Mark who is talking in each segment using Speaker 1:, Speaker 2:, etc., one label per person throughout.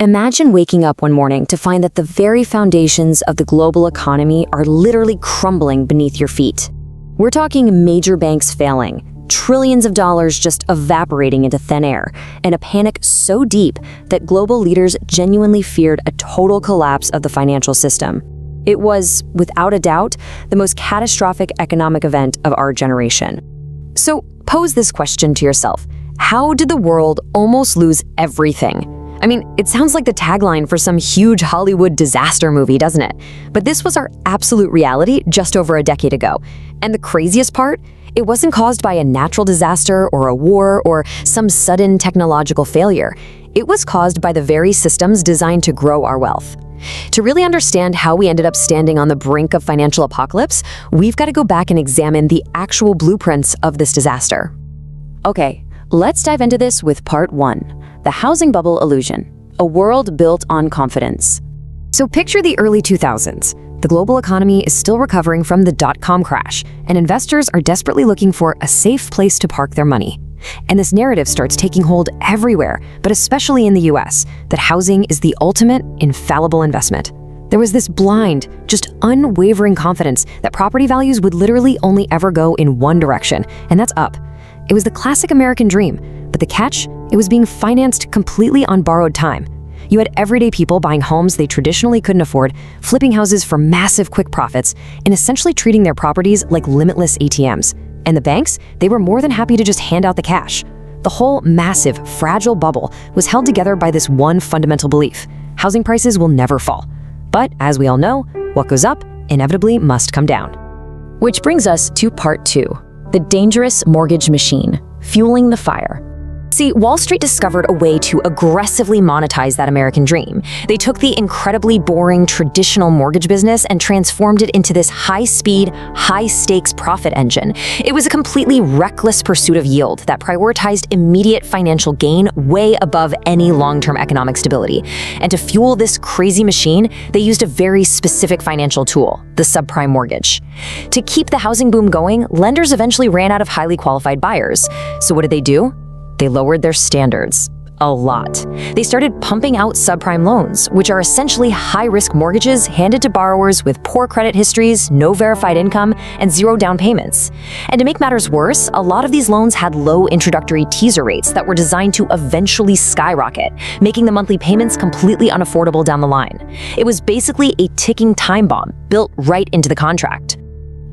Speaker 1: Imagine waking up one morning to find that the very foundations of the global economy are literally crumbling beneath your feet. We're talking major banks failing, trillions of dollars just evaporating into thin air, and a panic so deep that global leaders genuinely feared a total collapse of the financial system. It was, without a doubt, the most catastrophic economic event of our generation. So pose this question to yourself. How did the world almost lose everything? I mean, it sounds like the tagline for some huge Hollywood disaster movie, doesn't it? But this was our absolute reality just over a decade ago. And the craziest part? It wasn't caused by a natural disaster or a war or some sudden technological failure. It was caused by the very systems designed to grow our wealth. To really understand how we ended up standing on the brink of financial apocalypse, we've got to go back and examine the actual blueprints of this disaster. Okay, let's dive into this with part 1, the housing bubble illusion, a world built on confidence. So picture the early 2000s. The global economy is still recovering from the dot-com crash, and investors are desperately looking for a safe place to park their money. And this narrative starts taking hold everywhere, but especially in the US, that housing is the ultimate, infallible investment. There was this blind, just unwavering confidence that property values would literally only ever go in one direction, and that's up. It was the classic American dream, but the catch? It was being financed completely on borrowed time. You had everyday people buying homes they traditionally couldn't afford, flipping houses for massive quick profits, and essentially treating their properties like limitless ATMs. And the banks, they were more than happy to just hand out the cash. The whole massive, fragile bubble was held together by this one fundamental belief: housing prices will never fall. But as we all know, what goes up inevitably must come down. Which brings us to part 2, the dangerous mortgage machine, fueling the fire. See, Wall Street discovered a way to aggressively monetize that American dream. They took the incredibly boring traditional mortgage business and transformed it into this high-speed, high-stakes profit engine. It was a completely reckless pursuit of yield that prioritized immediate financial gain way above any long-term economic stability. And to fuel this crazy machine, they used a very specific financial tool, the subprime mortgage. To keep the housing boom going, lenders eventually ran out of highly qualified buyers. So what did they do? They lowered their standards a lot. They started pumping out subprime loans, which are essentially high-risk mortgages handed to borrowers with poor credit histories, no verified income, and zero down payments. And to make matters worse, a lot of these loans had low introductory teaser rates that were designed to eventually skyrocket, making the monthly payments completely unaffordable down the line. It was basically a ticking time bomb built right into the contract.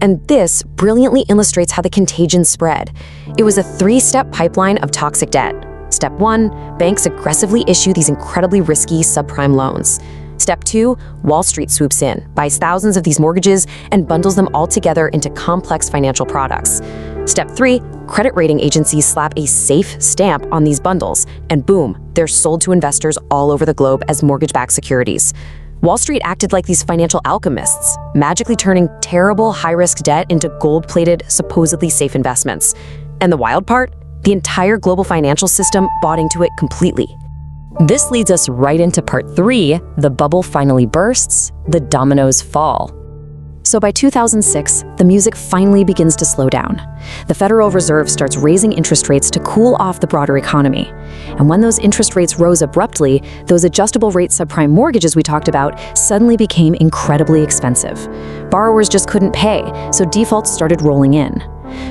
Speaker 1: And this brilliantly illustrates how the contagion spread. It was a 3-step pipeline of toxic debt. Step 1, banks aggressively issue these incredibly risky subprime loans. Step 2, Wall Street swoops in, buys thousands of these mortgages, and bundles them all together into complex financial products. Step 3, credit rating agencies slap a safe stamp on these bundles, and boom, they're sold to investors all over the globe as mortgage-backed securities. Wall Street acted like these financial alchemists, magically turning terrible high-risk debt into gold-plated, supposedly safe investments. And the wild part? The entire global financial system bought into it completely. This leads us right into part 3, the bubble finally bursts, the dominoes fall. So by 2006, the music finally begins to slow down. The Federal Reserve starts raising interest rates to cool off the broader economy. And when those interest rates rose abruptly, those adjustable rate subprime mortgages we talked about suddenly became incredibly expensive. Borrowers just couldn't pay, so defaults started rolling in.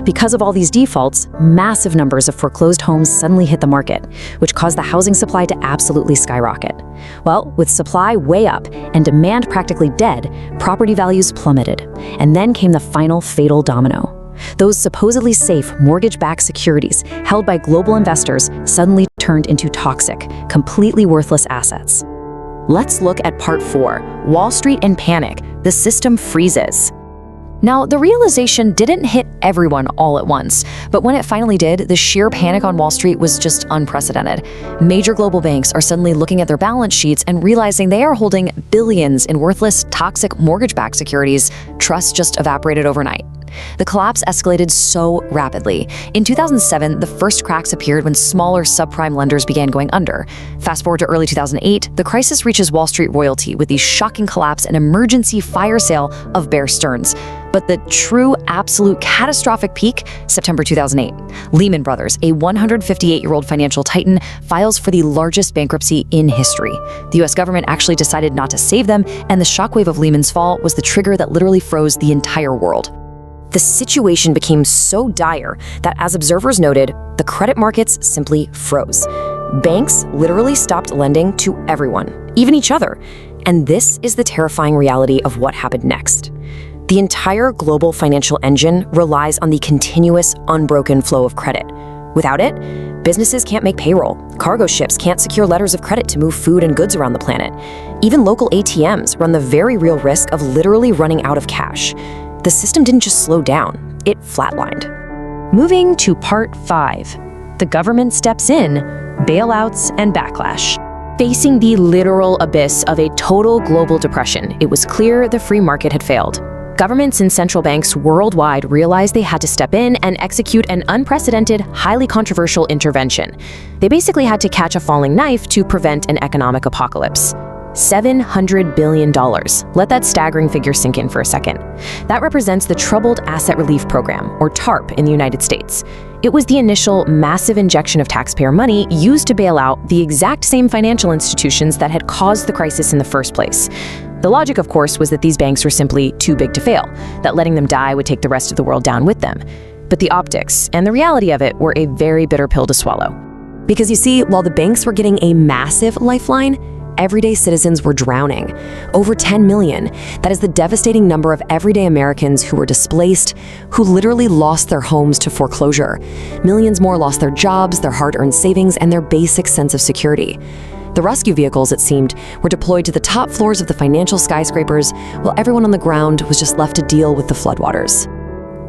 Speaker 1: Because of all these defaults, massive numbers of foreclosed homes suddenly hit the market, which caused the housing supply to absolutely skyrocket. Well, with supply way up and demand practically dead, property values plummeted. And then came the final fatal domino. Those supposedly safe mortgage-backed securities held by global investors suddenly turned into toxic, completely worthless assets. Let's look at part 4, Wall Street in panic, the system freezes. Now, the realization didn't hit everyone all at once, but when it finally did, the sheer panic on Wall Street was just unprecedented. Major global banks are suddenly looking at their balance sheets and realizing they are holding billions in worthless, toxic mortgage-backed securities. Trust just evaporated overnight. The collapse escalated so rapidly. In 2007, the first cracks appeared when smaller subprime lenders began going under. Fast forward to early 2008, the crisis reaches Wall Street royalty with the shocking collapse and emergency fire sale of Bear Stearns. But the true, absolute catastrophic peak, September 2008. Lehman Brothers, a 158-year-old financial titan, files for the largest bankruptcy in history. The US government actually decided not to save them, and the shockwave of Lehman's fall was the trigger that literally froze the entire world. The situation became so dire that, as observers noted, the credit markets simply froze. Banks literally stopped lending to everyone, even each other. And this is the terrifying reality of what happened next. The entire global financial engine relies on the continuous, unbroken flow of credit. Without it, businesses can't make payroll, cargo ships can't secure letters of credit to move food and goods around the planet. Even local ATMs run the very real risk of literally running out of cash. The system didn't just slow down, it flatlined. Moving to Part 5. The government steps in, bailouts and backlash. Facing the literal abyss of a total global depression, it was clear the free market had failed. Governments and central banks worldwide realized they had to step in and execute an unprecedented, highly controversial intervention. They basically had to catch a falling knife to prevent an economic apocalypse. $700 billion. Let that staggering figure sink in for a second. That represents the Troubled Asset Relief Program, or TARP, in the United States. It was the initial massive injection of taxpayer money used to bail out the exact same financial institutions that had caused the crisis in the first place. The logic, of course, was that these banks were simply too big to fail, that letting them die would take the rest of the world down with them. But the optics and the reality of it were a very bitter pill to swallow. Because you see, while the banks were getting a massive lifeline, everyday citizens were drowning. Over 10 million. That is the devastating number of everyday Americans who were displaced, who literally lost their homes to foreclosure. Millions more lost their jobs, their hard-earned savings, and their basic sense of security. The rescue vehicles, it seemed, were deployed to the top floors of the financial skyscrapers, while everyone on the ground was just left to deal with the floodwaters.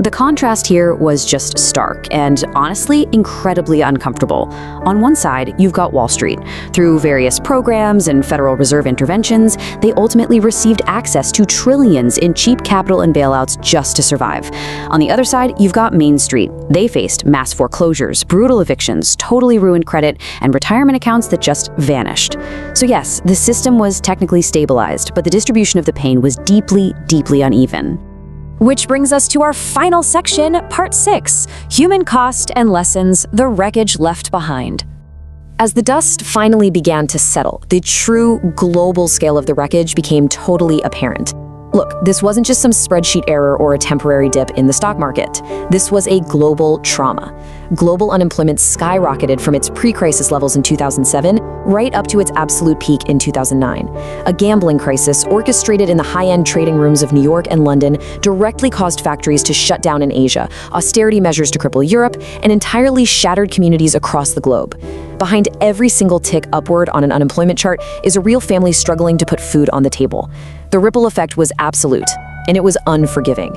Speaker 1: The contrast here was just stark and, honestly, incredibly uncomfortable. On one side, you've got Wall Street. Through various programs and Federal Reserve interventions, they ultimately received access to trillions in cheap capital and bailouts just to survive. On the other side, you've got Main Street. They faced mass foreclosures, brutal evictions, totally ruined credit, and retirement accounts that just vanished. So yes, the system was technically stabilized, but the distribution of the pain was deeply, deeply uneven. Which brings us to our final section, Part 6, Human Cost and Lessons, the Wreckage Left Behind. As the dust finally began to settle, the true global scale of the wreckage became totally apparent. Look, this wasn't just some spreadsheet error or a temporary dip in the stock market. This was a global trauma. Global unemployment skyrocketed from its pre-crisis levels in 2007 right up to its absolute peak in 2009. A gambling crisis orchestrated in the high-end trading rooms of New York and London directly caused factories to shut down in Asia, austerity measures to cripple Europe, and entirely shattered communities across the globe. Behind every single tick upward on an unemployment chart is a real family struggling to put food on the table. The ripple effect was absolute, and it was unforgiving.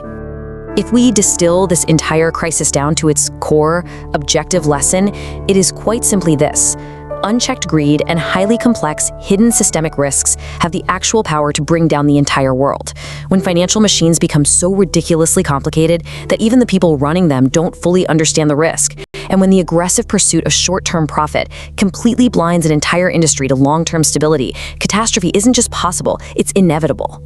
Speaker 1: If we distill this entire crisis down to its core, objective lesson, it is quite simply this. Unchecked greed and highly complex, hidden systemic risks have the actual power to bring down the entire world. When financial machines become so ridiculously complicated that even the people running them don't fully understand the risk, and when the aggressive pursuit of short-term profit completely blinds an entire industry to long-term stability, catastrophe isn't just possible, it's inevitable.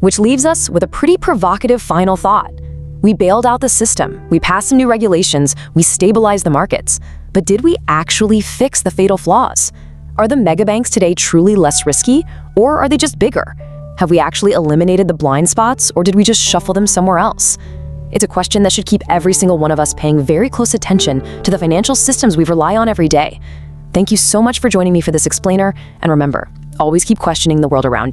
Speaker 1: Which leaves us with a pretty provocative final thought. We bailed out the system, we passed some new regulations, we stabilized the markets. But did we actually fix the fatal flaws? Are the megabanks today truly less risky, or are they just bigger? Have we actually eliminated the blind spots, or did we just shuffle them somewhere else? It's a question that should keep every single one of us paying very close attention to the financial systems we rely on every day. Thank you so much for joining me for this explainer, and remember, always keep questioning the world around you.